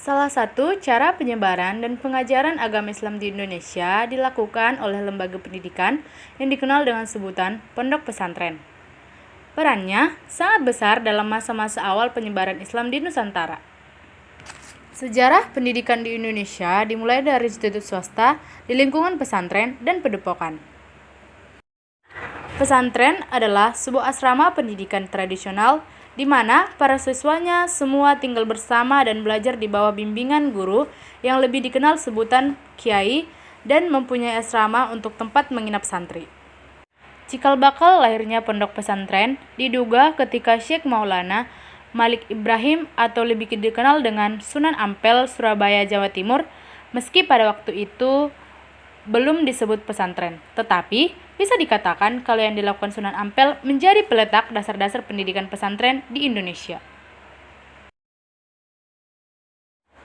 Salah satu cara penyebaran dan pengajaran agama Islam di Indonesia dilakukan oleh lembaga pendidikan yang dikenal dengan sebutan pondok pesantren. Perannya sangat besar dalam masa-masa awal penyebaran Islam di Nusantara. Sejarah pendidikan di Indonesia dimulai dari institut swasta di lingkungan pesantren dan padepokan. Pesantren adalah sebuah asrama pendidikan tradisional di mana para siswanya semua tinggal bersama dan belajar di bawah bimbingan guru yang lebih dikenal sebutan kiai dan mempunyai asrama untuk tempat menginap santri. Cikal bakal lahirnya pondok pesantren diduga ketika Syekh Maulana Malik Ibrahim atau lebih dikenal dengan Sunan Ampel, Surabaya, Jawa Timur, meski pada waktu itu belum disebut pesantren, tetapi bisa dikatakan kalau yang dilakukan Sunan Ampel menjadi peletak dasar-dasar pendidikan pesantren di Indonesia.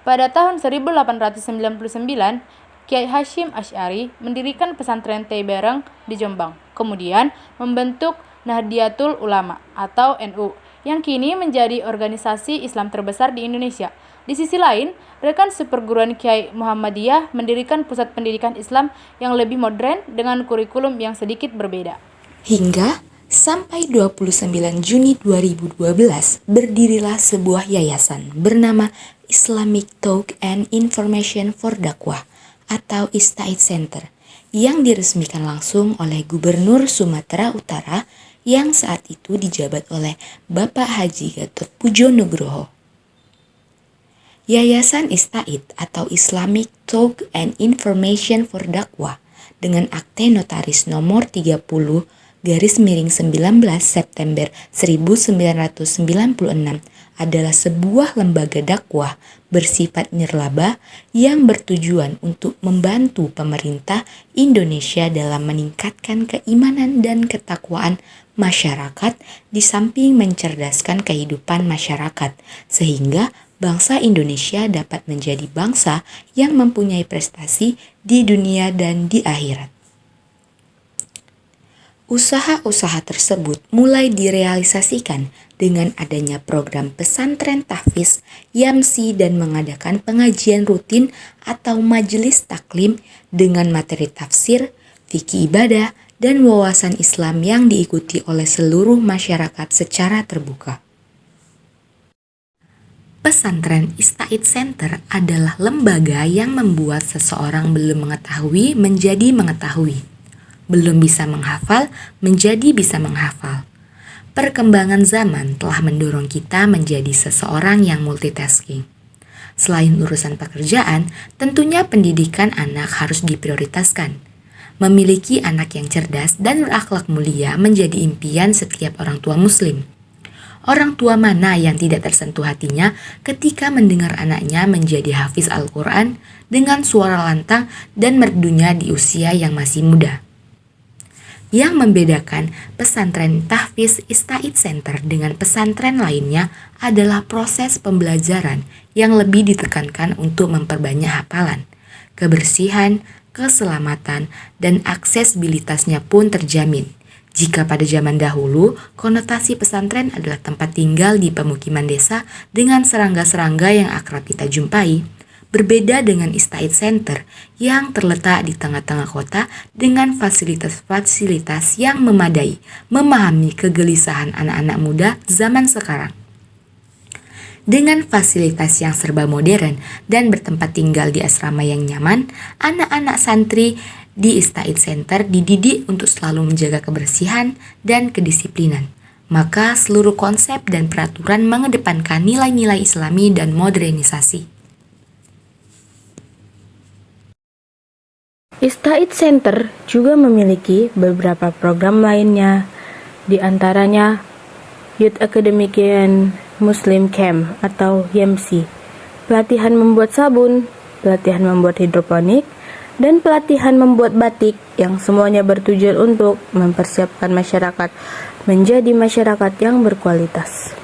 Pada tahun 1899, Kiai Hasyim Asy'ari mendirikan pesantren Tebereng di Jombang, kemudian membentuk Nahdliyatul Ulama atau NU, yang kini menjadi organisasi Islam terbesar di Indonesia. Di sisi lain, rekan seperguruan Kiai Muhammadiyah mendirikan pusat pendidikan Islam yang lebih modern dengan kurikulum yang sedikit berbeda. Hingga sampai 29 Juni 2012 berdirilah sebuah yayasan bernama Islamic Talk and Information for Dakwah atau ISTAID Center yang diresmikan langsung oleh Gubernur Sumatera Utara yang saat itu dijabat oleh Bapak Haji Gatot Pujo Nugroho. Yayasan ISTAID atau Islamic Talk and Information for Dakwah dengan akte notaris nomor 30/19 September 1996 adalah sebuah lembaga dakwah bersifat nirlaba yang bertujuan untuk membantu pemerintah Indonesia dalam meningkatkan keimanan dan ketakwaan masyarakat di samping mencerdaskan kehidupan masyarakat sehingga bangsa Indonesia dapat menjadi bangsa yang mempunyai prestasi di dunia dan di akhirat. Usaha-usaha tersebut mulai direalisasikan dengan adanya program pesantren tahfiz, YAMSI dan mengadakan pengajian rutin atau majelis taklim dengan materi tafsir, fikih ibadah, dan wawasan Islam yang diikuti oleh seluruh masyarakat secara terbuka. Pesantren ISTAID Center adalah lembaga yang membuat seseorang belum mengetahui menjadi mengetahui, belum bisa menghafal menjadi bisa menghafal. Perkembangan zaman telah mendorong kita menjadi seseorang yang multitasking. Selain urusan pekerjaan, tentunya pendidikan anak harus diprioritaskan. Memiliki anak yang cerdas dan berakhlak mulia menjadi impian setiap orang tua muslim. Orang tua mana yang tidak tersentuh hatinya ketika mendengar anaknya menjadi hafiz Al-Quran dengan suara lantang dan merdunya di usia yang masih muda. Yang membedakan pesantren tahfiz ISTAID Center dengan pesantren lainnya adalah proses pembelajaran yang lebih ditekankan untuk memperbanyak hafalan, kebersihan, keselamatan, dan aksesibilitasnya pun terjamin. Jika pada zaman dahulu, konotasi pesantren adalah tempat tinggal di pemukiman desa dengan serangga-serangga yang akrab kita jumpai, berbeda dengan ISTAID Center yang terletak di tengah-tengah kota dengan fasilitas-fasilitas yang memadai, memahami kegelisahan anak-anak muda zaman sekarang. Dengan fasilitas yang serba modern dan bertempat tinggal di asrama yang nyaman, anak-anak santri di ISTAID Center dididik untuk selalu menjaga kebersihan dan kedisiplinan. Maka seluruh konsep dan peraturan mengedepankan nilai-nilai Islami dan modernisasi. ISTAID Center juga memiliki beberapa program lainnya, di antaranya Youth Academician Muslim Camp atau YAMSI, pelatihan membuat sabun, pelatihan membuat hidroponik, dan pelatihan membuat batik yang semuanya bertujuan untuk mempersiapkan masyarakat menjadi masyarakat yang berkualitas.